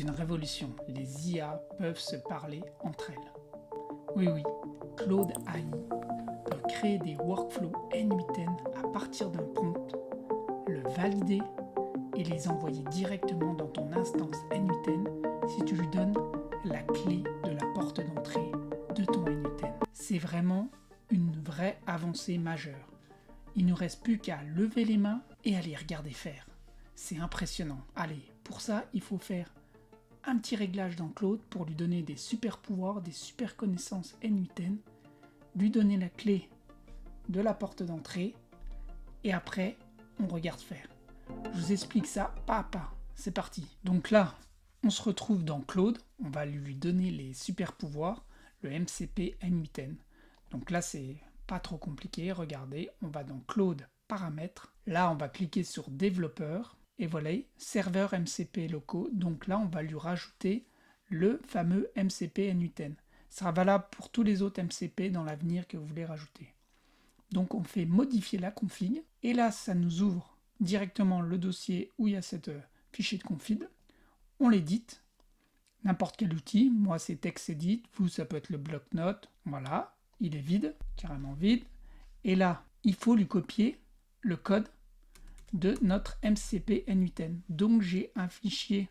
C'est une révolution. Les IA peuvent se parler entre elles. Oui, Claude AI peut créer des workflows N8N à partir d'un prompt, le valider et les envoyer directement dans ton instance N8N si tu lui donnes la clé de la porte d'entrée de ton N8N. C'est vraiment une vraie avancée majeure. Il ne nous reste plus qu'à lever les mains et à les regarder faire. C'est impressionnant. Allez, pour ça, il faut faire un petit réglage dans Claude pour lui donner des super pouvoirs, des super connaissances N8N, lui donner la clé de la porte d'entrée et après, on regarde faire. Je vous explique ça pas à pas. C'est parti. Donc là, on se retrouve dans Claude. On va lui donner les super pouvoirs, le MCP N8N. Donc là, c'est pas trop compliqué. Regardez, on va dans Claude paramètres. Là, on va cliquer sur développeur. Et voilà, serveur MCP locaux. Donc là, on va lui rajouter le fameux MCP N8N. Ce sera valable pour tous les autres MCP dans l'avenir que vous voulez rajouter. Donc on fait modifier la config. Et là, ça nous ouvre directement le dossier où il y a cette fichier de config. On l'édite. N'importe quel outil. Moi, c'est TextEdit. Vous, ça peut être le bloc-notes. Voilà, il est vide, carrément vide. Et là, il faut lui copier le code de notre MCP N8N. Donc j'ai un fichier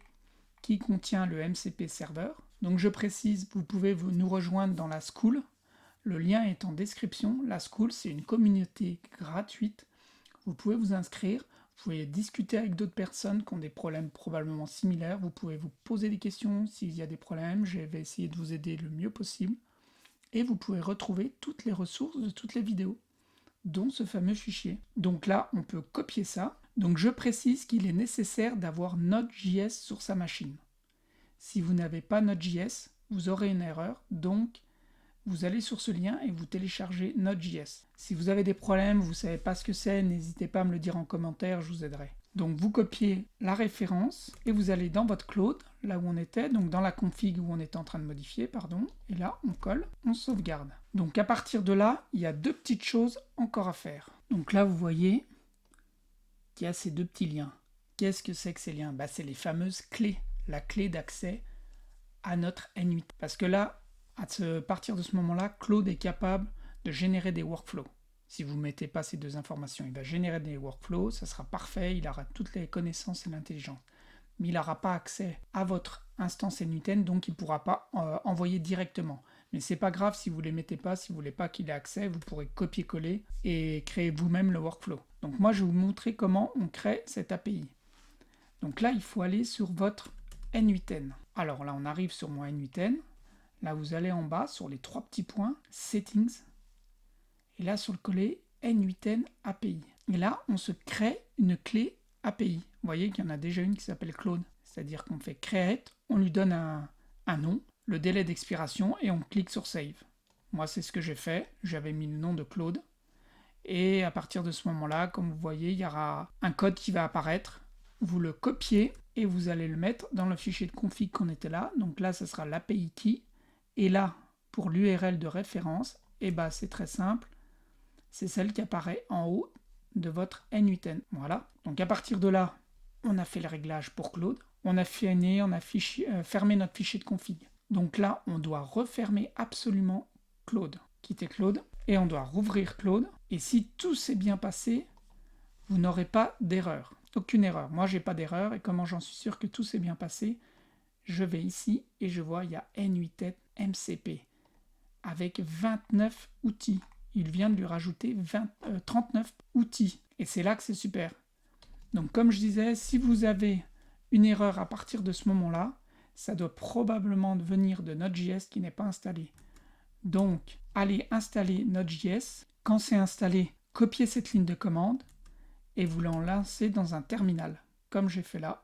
qui contient le MCP serveur. Donc je précise, vous pouvez nous rejoindre dans la School. Le lien est en description. La School, c'est une communauté gratuite. Vous pouvez vous inscrire. Vous pouvez discuter avec d'autres personnes qui ont des problèmes probablement similaires. Vous pouvez vous poser des questions s'il y a des problèmes. Je vais essayer de vous aider le mieux possible. Et vous pouvez retrouver toutes les ressources de toutes les vidéos, dont ce fameux fichier. Donc là, on peut copier ça. Donc je précise qu'il est nécessaire d'avoir Node.js sur sa machine. Si vous n'avez pas Node.js, vous aurez une erreur. Donc, vous allez sur ce lien et vous téléchargez Node.js. Si vous avez des problèmes, vous ne savez pas ce que c'est, n'hésitez pas à me le dire en commentaire, je vous aiderai. Donc vous copiez la référence et vous allez dans votre Claude, là où on était, donc dans la config où on était en train de modifier, pardon, et là on colle, on sauvegarde. Donc à partir de là, il y a deux petites choses encore à faire. Donc là vous voyez qu'il y a ces deux petits liens. Qu'est-ce que c'est que ces liens? C'est les fameuses clés, la clé d'accès à notre N8. Parce que là, à partir de ce moment-là, Claude est capable de générer des workflows. Si vous ne mettez pas ces deux informations, il va générer des workflows, ça sera parfait, il aura toutes les connaissances et l'intelligence. Mais il n'aura pas accès à votre instance N8N, donc il ne pourra pas envoyer directement. Mais c'est pas grave si vous ne les mettez pas, si vous ne voulez pas qu'il ait accès, vous pourrez copier-coller et créer vous-même le workflow. Donc moi, je vais vous montrer comment on crée cette API. Donc là, il faut aller sur votre N8N. Alors là, on arrive sur mon N8N. Là, vous allez en bas sur les trois petits points, Settings. Et là, sur le collet N8N API. Et là, on se crée une clé API. Vous voyez qu'il y en a déjà une qui s'appelle Claude. C'est-à-dire qu'on fait Create, on lui donne un nom, le délai d'expiration, et on clique sur Save. Moi, c'est ce que j'ai fait. J'avais mis le nom de Claude. Et à partir de ce moment-là, comme vous voyez, il y aura un code qui va apparaître. Vous le copiez et vous allez le mettre dans le fichier de config qu'on était là. Donc là, ce sera l'API key. Et là, pour l'URL de référence, c'est très simple. C'est celle qui apparaît en haut de votre N8N. Voilà. Donc à partir de là, on a fait le réglage pour Claude. On a fermé notre fichier de config. Donc là, on doit refermer absolument Claude. Quitter Claude. Et on doit rouvrir Claude. Et si tout s'est bien passé, vous n'aurez pas d'erreur. Aucune erreur. Moi, j'ai pas d'erreur. Et comment j'en suis sûr que tout s'est bien passé, je vais ici et je vois il y a N8N MCP avec 29 outils. Il vient de lui rajouter 39 outils. Et c'est là que c'est super. Donc comme je disais, si vous avez une erreur à partir de ce moment-là, ça doit probablement venir de Node.js qui n'est pas installé. Donc, allez installer Node.js. Quand c'est installé, copiez cette ligne de commande et vous l'enlancez dans un terminal, comme j'ai fait là.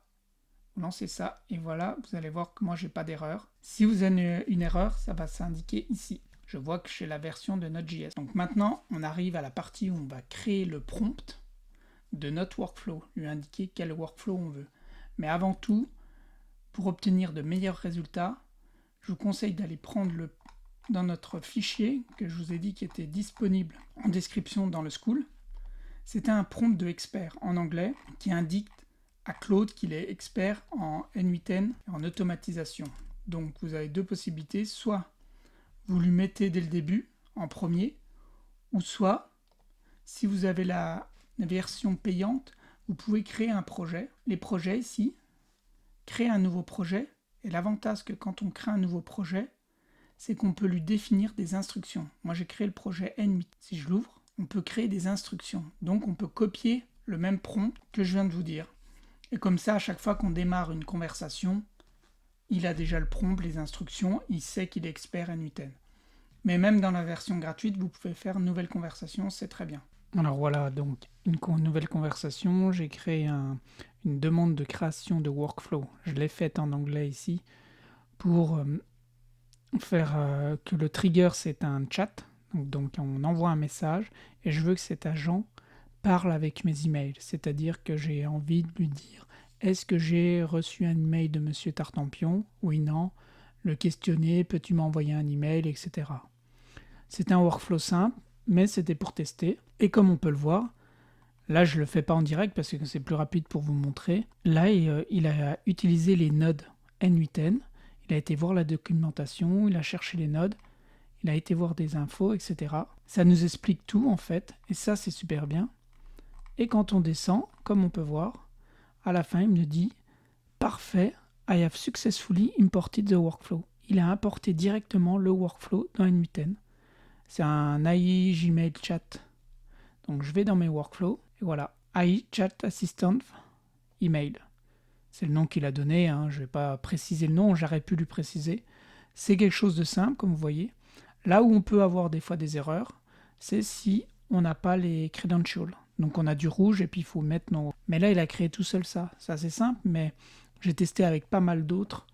Vous lancez ça et voilà, vous allez voir que moi j'ai pas d'erreur. Si vous avez une erreur, ça va s'indiquer ici. Je vois que j'ai la version de Node.js. Donc maintenant, on arrive à la partie où on va créer le prompt de notre workflow, lui indiquer quel workflow on veut. Mais avant tout, pour obtenir de meilleurs résultats, je vous conseille d'aller prendre dans notre fichier que je vous ai dit qui était disponible en description dans le School. C'était un prompt de expert en anglais qui indique à Claude qu'il est expert en N8N et en automatisation. Donc vous avez deux possibilités, soit vous lui mettez dès le début en premier, ou soit si vous avez la version payante, vous pouvez créer un projet. Les projets ici, créer un nouveau projet, et l'avantage que quand on crée un nouveau projet, c'est qu'on peut lui définir des instructions. Moi j'ai créé le projet N8, si je l'ouvre, on peut créer des instructions. Donc on peut copier le même prompt que je viens de vous dire. Et comme ça, à chaque fois qu'on démarre une conversation, il a déjà le prompt, les instructions, il sait qu'il est expert N8N. Mais même dans la version gratuite, vous pouvez faire une nouvelle conversation, c'est très bien. Alors voilà, donc une nouvelle conversation, j'ai créé une demande de création de workflow. Je l'ai faite en anglais ici pour faire que le trigger c'est un chat. Donc on envoie un message et je veux que cet agent parle avec mes emails. C'est-à-dire que j'ai envie de lui dire est-ce que j'ai reçu un email de Monsieur Tartampion? Oui, non. Le questionner, peux-tu m'envoyer un email, etc. C'est un workflow simple, mais c'était pour tester. Et comme on peut le voir, là je ne le fais pas en direct parce que c'est plus rapide pour vous montrer. Là, il a utilisé les nodes N8N. Il a été voir la documentation, il a cherché les nodes, il a été voir des infos, etc. Ça nous explique tout en fait, et ça c'est super bien. Et quand on descend, comme on peut voir, à la fin il me dit « Parfait, I have successfully imported the workflow ». Il a importé directement le workflow dans N8N. C'est un AI Gmail chat. Donc je vais dans mes workflows, et voilà, AI Chat Assistant Email. C'est le nom qu'il a donné, hein. Je ne vais pas préciser le nom, j'aurais pu lui préciser. C'est quelque chose de simple, comme vous voyez. Là où on peut avoir des fois des erreurs, c'est si on n'a pas les credentials. Donc on a du rouge et puis il faut mettre nos... Mais là, il a créé tout seul ça. Ça, c'est simple, mais j'ai testé avec pas mal d'autres.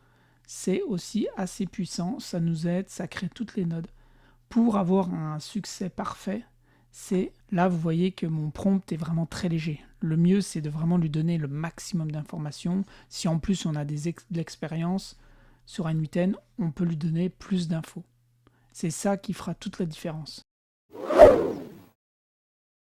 C'est aussi assez puissant, ça nous aide, ça crée toutes les nodes. Pour avoir un succès parfait, c'est là vous voyez que mon prompt est vraiment très léger. Le mieux c'est de vraiment lui donner le maximum d'informations. Si en plus on a de l'expérience sur N8N, on peut lui donner plus d'infos. C'est ça qui fera toute la différence.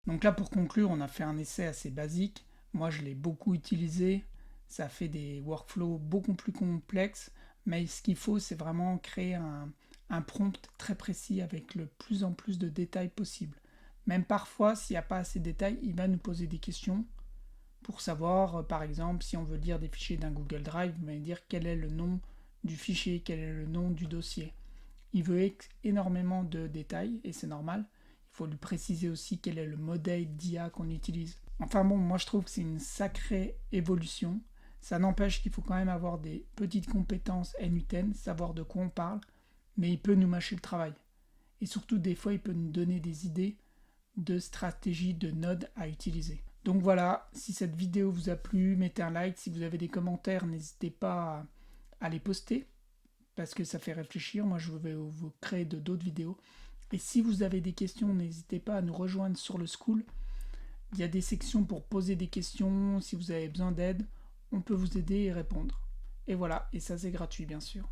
Donc là pour conclure, on a fait un essai assez basique. Moi je l'ai beaucoup utilisé. Ça fait des workflows beaucoup plus complexes. Mais ce qu'il faut c'est vraiment créer un prompt très précis avec le plus en plus de détails possible. Même parfois, s'il n'y a pas assez de détails, il va nous poser des questions pour savoir, par exemple, si on veut lire des fichiers d'un Google Drive, il va nous dire quel est le nom du fichier, quel est le nom du dossier. Il veut énormément de détails, et c'est normal. Il faut lui préciser aussi quel est le modèle d'IA qu'on utilise. Enfin bon, moi je trouve que c'est une sacrée évolution. Ça n'empêche qu'il faut quand même avoir des petites compétences N8N, savoir de quoi on parle, mais il peut nous mâcher le travail. Et surtout, des fois, il peut nous donner des idées de stratégies de nodes à utiliser. Donc voilà, si cette vidéo vous a plu, mettez un like. Si vous avez des commentaires, n'hésitez pas à les poster, parce que ça fait réfléchir. Moi, je vais vous créer d'autres vidéos. Et si vous avez des questions, n'hésitez pas à nous rejoindre sur le School. Il y a des sections pour poser des questions. Si vous avez besoin d'aide, on peut vous aider et répondre. Et voilà, et ça c'est gratuit bien sûr.